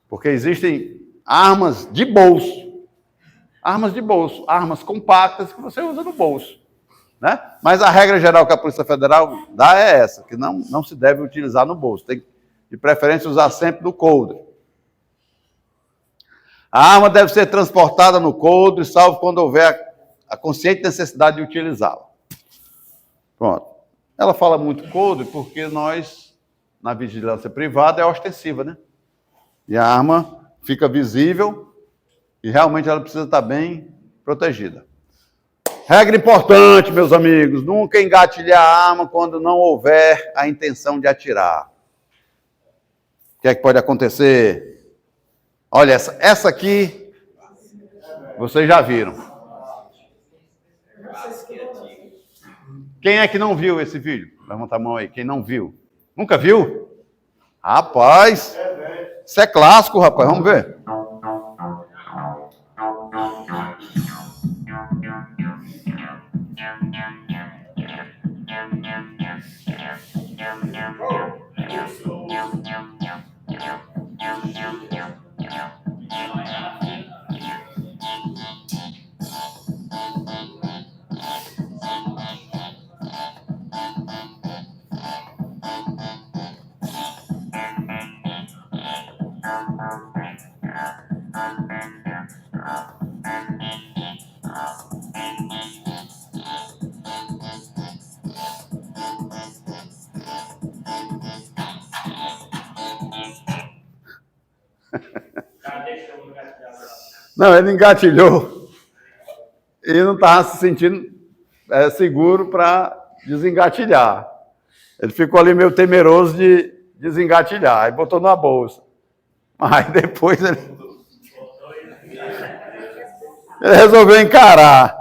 Porque existem armas de bolso. Armas de bolso, armas compactas que você usa no bolso. Né? Mas a regra geral que a Polícia Federal dá é essa, que não se deve utilizar no bolso. Tem que, de preferência, usar sempre no coldre. A arma deve ser transportada no coldre, salvo quando houver a consciente necessidade de utilizá-la. Pronto. Ela fala muito coldre porque nós, na vigilância privada, é ostensiva, né? E a arma fica visível e realmente ela precisa estar bem protegida. Regra importante, meus amigos, nunca engatilhar a arma quando não houver a intenção de atirar. O que é que pode acontecer? Olha, essa aqui, vocês já viram. Quem é que não viu esse vídeo? Levanta a mão aí, quem não viu. Nunca viu? Rapaz, isso é clássico, rapaz, vamos ver. Não, ele engatilhou e não estava se sentindo seguro para desengatilhar. Ele ficou ali meio temeroso de desengatilhar, aí botou na bolsa. Mas depois ele resolveu encarar.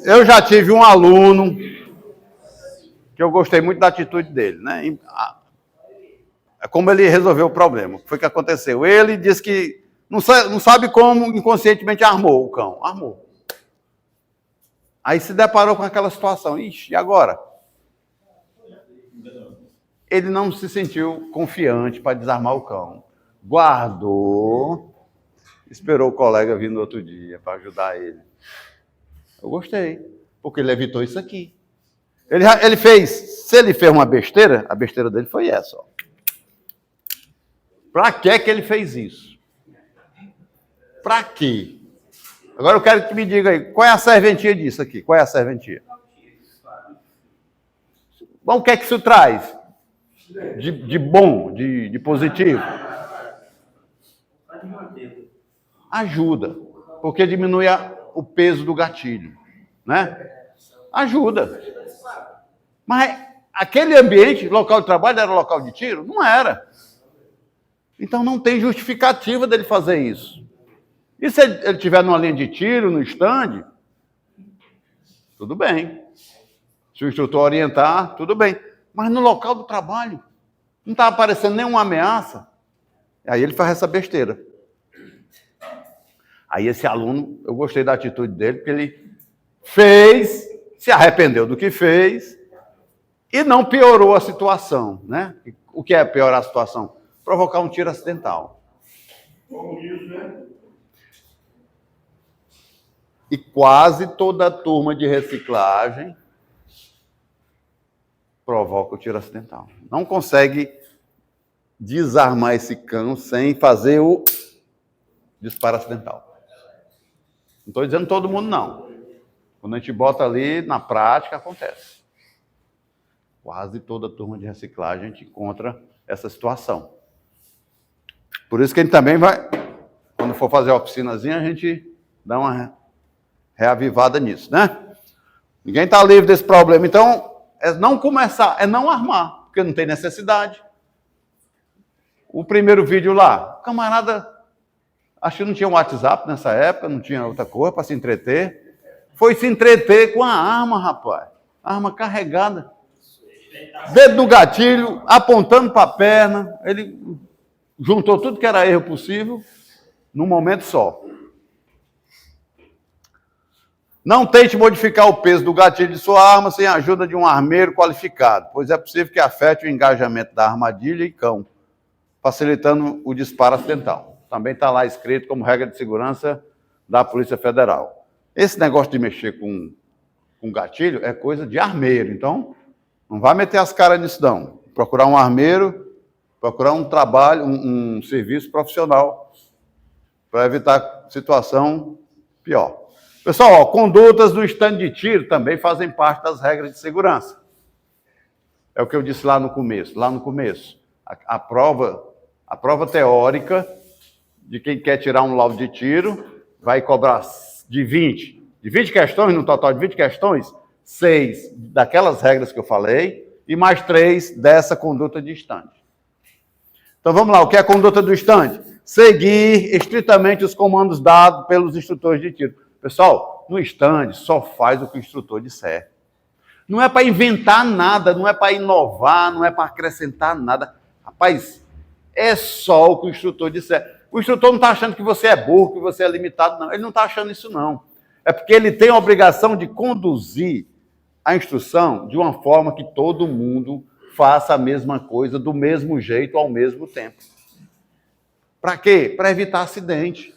Eu já tive um aluno que eu gostei muito da atitude dele, né? Como ele resolveu o problema. O que foi que aconteceu? Ele disse que não sabe como inconscientemente armou o cão. Armou. Aí se deparou com aquela situação. Ixi, e agora? Ele não se sentiu confiante para desarmar o cão. Guardou. Esperou o colega vir no outro dia para ajudar ele. Eu gostei, porque ele evitou isso aqui. Ele fez, se ele fez uma besteira, a besteira dele foi essa. Ó. Para que ele fez isso? Para quê? Agora eu quero que me diga aí, qual é a serventia disso aqui? Qual é a serventia? Bom, o que é que isso traz? De bom, de positivo? Ajuda, porque diminui o peso do gatilho, né? Ajuda. Mas aquele ambiente, local de trabalho, era local de tiro? Não era. Então não tem justificativa dele fazer isso. E se ele estiver numa linha de tiro, no stand, tudo bem. Se o instrutor orientar, tudo bem. Mas no local do trabalho, não está aparecendo nenhuma ameaça. Aí ele faz essa besteira. Aí esse aluno, eu gostei da atitude dele, porque ele fez, se arrependeu do que fez e não piorou a situação, né? O que é piorar a situação? Provocar um tiro acidental. Como isso, né? E quase toda a turma de reciclagem provoca o tiro acidental. Não consegue desarmar esse cão sem fazer o disparo acidental. Não estou dizendo todo mundo, não. Quando a gente bota ali, na prática, acontece. Quase toda a turma de reciclagem a gente encontra essa situação. Por isso que a gente também vai, quando for fazer a oficinazinha, a gente dá uma reavivada nisso, né? Ninguém está livre desse problema. Então, é não começar, é não armar, porque não tem necessidade. O primeiro vídeo lá, o camarada, acho que não tinha um WhatsApp nessa época, não tinha outra coisa para se entreter. Foi se entreter com a arma, rapaz. Arma carregada. Dedo no gatilho, apontando para a perna. Ele juntou tudo que era erro possível num momento só. Não tente modificar o peso do gatilho de sua arma sem a ajuda de um armeiro qualificado, pois é possível que afete o engajamento da armadilha e cão, facilitando o disparo acidental. Também está lá escrito como regra de segurança da Polícia Federal. Esse negócio de mexer com gatilho é coisa de armeiro, então não vai meter as caras nisso não. Procurar um armeiro, procurar um trabalho, um serviço profissional para evitar situação pior. Pessoal, ó, condutas do stand de tiro também fazem parte das regras de segurança. É o que eu disse lá no começo. A prova teórica de quem quer tirar um laudo de tiro vai cobrar de 20 questões, no total de 20 questões, 6 daquelas regras que eu falei e mais 3 dessa conduta de stand. Então vamos lá, o que é a conduta do stand? Seguir estritamente os comandos dados pelos instrutores de tiro. Pessoal, no stand só faz o que o instrutor disser. Não é para inventar nada, não é para inovar, não é para acrescentar nada. Rapaz, é só o que o instrutor disser. O instrutor não está achando que você é burro, que você é limitado, não. Ele não está achando isso, não. É porque ele tem a obrigação de conduzir a instrução de uma forma que todo mundo faça a mesma coisa, do mesmo jeito, ao mesmo tempo. Para quê? Para evitar acidente.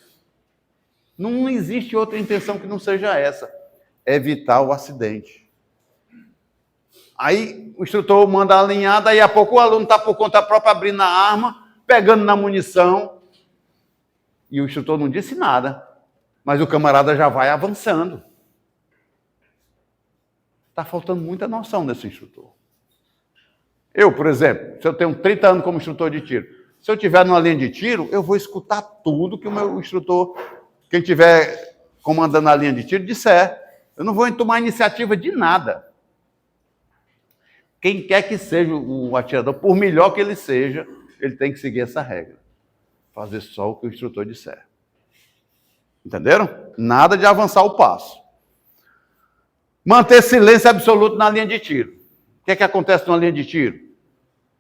Não existe outra intenção que não seja essa. evitar o acidente. Aí o instrutor manda alinhar, daí a pouco o aluno está por conta própria abrindo a arma, pegando na munição, e o instrutor não disse nada, mas o camarada já vai avançando. Está faltando muita noção desse instrutor. Eu, por exemplo, se eu tenho 30 anos como instrutor de tiro, se eu estiver numa linha de tiro, eu vou escutar tudo que o meu instrutor, quem estiver comandando a linha de tiro, disser. Eu não vou tomar iniciativa de nada. Quem quer que seja o atirador, por melhor que ele seja, ele tem que seguir essa regra. Fazer só o que o instrutor disser. Entenderam? Nada de avançar o passo. Manter silêncio absoluto na linha de tiro. O que é que acontece numa linha de tiro?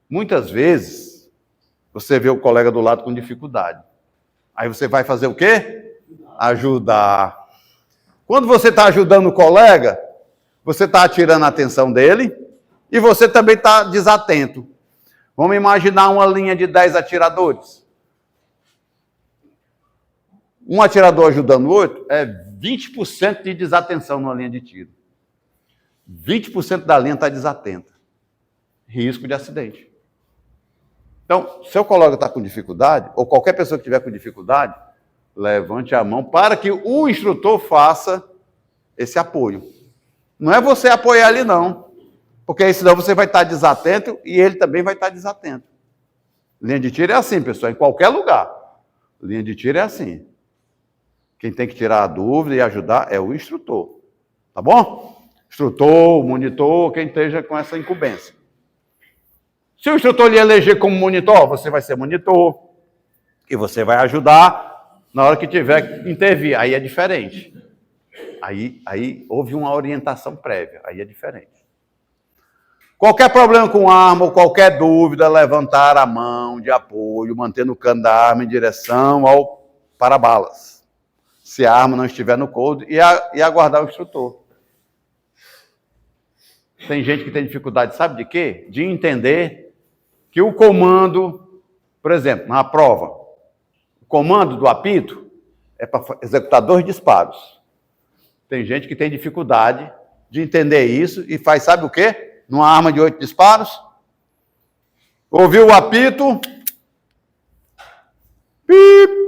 Muitas vezes, você vê o colega do lado com dificuldade. Aí você vai fazer o quê? Ajudar. Quando você está ajudando o colega, você está atirando a atenção dele e você também está desatento. Vamos imaginar uma linha de 10 atiradores. Um atirador ajudando o outro é 20% de desatenção numa linha de tiro. 20% da linha está desatenta. Risco de acidente. Então, seu colega está com dificuldade, ou qualquer pessoa que estiver com dificuldade, levante a mão para que o instrutor faça esse apoio. Não é você apoiar ali, não. Porque aí senão você vai estar desatento e ele também vai estar desatento. Linha de tiro é assim, pessoal, em qualquer lugar. Linha de tiro é assim. Quem tem que tirar a dúvida e ajudar é o instrutor. Tá bom? Instrutor, monitor, quem esteja com essa incumbência. Se o instrutor lhe eleger como monitor, você vai ser monitor. E você vai ajudar na hora que tiver que intervir. Aí é diferente. Aí houve uma orientação prévia. Aí é diferente. Qualquer problema com arma ou qualquer dúvida, levantar a mão de apoio, mantendo o cano da arma em direção ao para-balas. Se a arma não estiver no couro, e aguardar o instrutor. Tem gente que tem dificuldade, sabe de quê? De entender que o comando, por exemplo, na prova, o comando do apito é para executar 2 disparos. Tem gente que tem dificuldade de entender isso e faz, sabe o quê? Numa arma de 8 disparos. Ouviu o apito. Pip.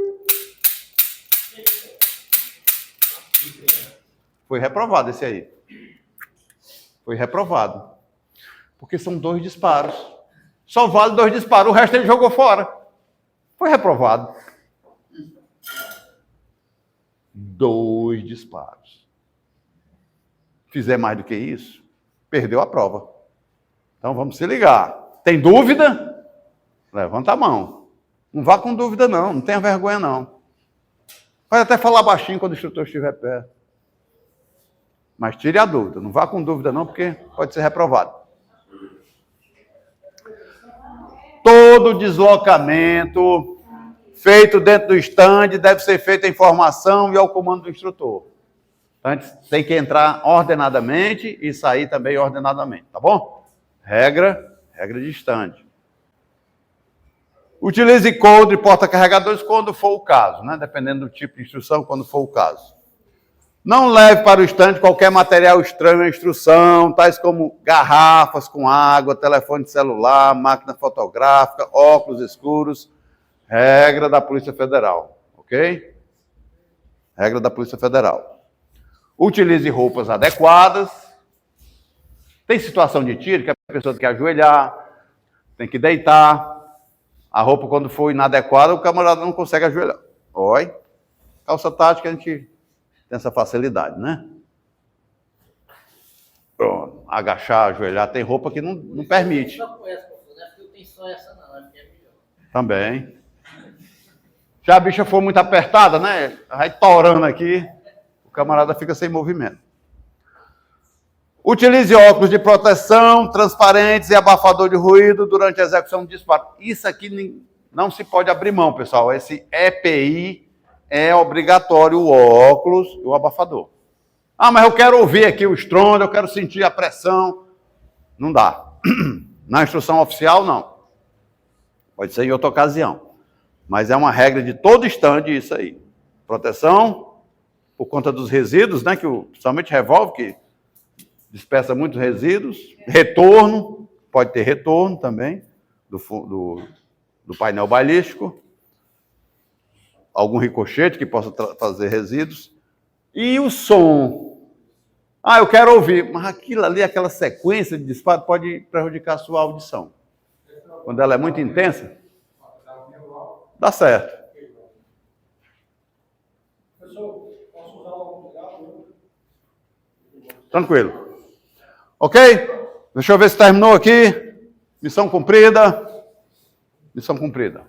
Foi reprovado esse aí. Foi reprovado. Porque são 2 disparos. Só vale 2 disparos, o resto ele jogou fora. Foi reprovado. 2 disparos. Fizer mais do que isso, perdeu a prova. Então vamos se ligar. Tem dúvida? Levanta a mão. Não vá com dúvida não, não tenha vergonha não. Pode até falar baixinho quando o instrutor estiver perto. Mas tire a dúvida, não vá com dúvida não, porque pode ser reprovado. Todo deslocamento feito dentro do stand deve ser feito em informação e ao comando do instrutor. Antes tem que entrar ordenadamente e sair também ordenadamente, tá bom? Regra de stand. Utilize coldre e porta-carregadores quando for o caso, né? Dependendo do tipo de instrução, quando for o caso. Não leve para o stand qualquer material estranho à instrução, tais como garrafas com água, telefone celular, máquina fotográfica, óculos escuros. Regra da Polícia Federal, ok? Regra da Polícia Federal. Utilize roupas adequadas. Tem situação de tiro que a pessoa tem que ajoelhar, tem que deitar. A roupa, quando for inadequada, o camarada não consegue ajoelhar. Oi. Calça tática, a gente tem essa facilidade, né? Pronto. Agachar, ajoelhar. Tem roupa que não permite. Só com essa, não é porque eu tenho só essa não, é porque é melhor. Também. Se a bicha for muito apertada, né? Vai torando aqui, o camarada fica sem movimento. Utilize óculos de proteção, transparentes e abafador de ruído durante a execução do disparo. Isso aqui não se pode abrir mão, pessoal. Esse EPI é obrigatório, o óculos e o abafador. Ah, mas eu quero ouvir aqui o estrondo, eu quero sentir a pressão. Não dá. Na instrução oficial, não. Pode ser em outra ocasião. Mas é uma regra de todo stand isso aí. Proteção, por conta dos resíduos, né? Principalmente revólver, que dispersa muitos resíduos. Retorno, pode ter retorno também do painel balístico. Algum ricochete que possa fazer resíduos. E o som. Eu quero ouvir. Mas aquilo ali, aquela sequência de disparo, pode prejudicar a sua audição. Quando ela é muito intensa, dá certo. Tranquilo. Ok? Deixa eu ver se terminou aqui. Missão cumprida. Missão cumprida.